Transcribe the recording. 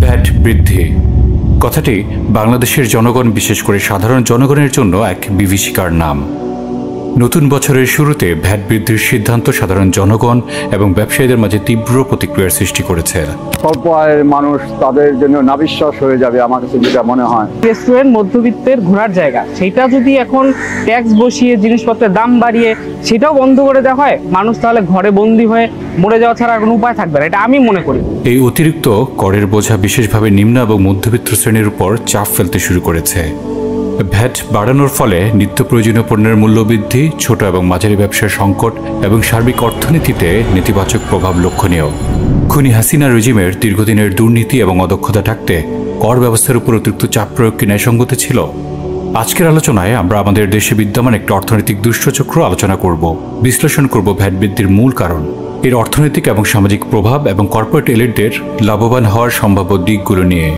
VAT বৃদ্ধি কথাটি বাংলাদেশের জনগণ, বিশেষ করে সাধারণ জনগণের জন্য এক বিভীষিকার নাম। নতুন বছরের শুরুতে ভ্যাট বৃদ্ধির সিদ্ধান্ত সাধারণ জনগণ এবং ব্যবসায়ীদের মাঝে তীব্র প্রতিক্রিয়ার সৃষ্টি করেছে। স্বল্প আয়ের মানুষ তাদের জন্য নাবিশ্বাস হয়ে যাবে, আমার কাছে যেটা মনে হয়। রেস্টুরেন্ট মধ্যবিত্তের ঘোরার জায়গা, সেটা যদি এখন ট্যাক্স বসিয়ে জিনিসপত্রের দাম বাড়িয়ে সেটাও বন্ধ করে দেওয়া হয়, মানুষ তাহলে ঘরে বন্দি হয়ে মরে যাওয়া ছাড়া কোনো উপায় থাকবে না, এটা আমি মনে করি। এই অতিরিক্ত করের বোঝা বিশেষভাবে নিম্ন এবং মধ্যবিত্ত শ্রেণীর উপর চাপ ফেলতে শুরু করেছে। ভ্যাট বাড়ানোর ফলে নিত্য প্রয়োজনীয় পণ্যের মূল্যবৃদ্ধি, ছোট এবং মাঝারি ব্যবসার সংকট এবং সার্বিক অর্থনীতিতে নেতিবাচক প্রভাব লক্ষণীয়। খুনি হাসিনা রেজিমের দীর্ঘদিনের দুর্নীতি এবং অদক্ষতা ঢাকতে কর ব্যবস্থার উপর অতিরিক্ত চাপ প্রয়োগ কি ন্যায়সঙ্গত ছিল? আজকের আলোচনায় আমরা আমাদের দেশে বিদ্যমান একটি অর্থনৈতিক দুষ্টচক্র আলোচনা করব, বিশ্লেষণ করব ভ্যাট বৃদ্ধির মূল কারণ, এর অর্থনৈতিক এবং সামাজিক প্রভাব এবং কর্পোরেট এলিটদের লাভবান হওয়ার সম্ভাব্য দিকগুলো নিয়ে।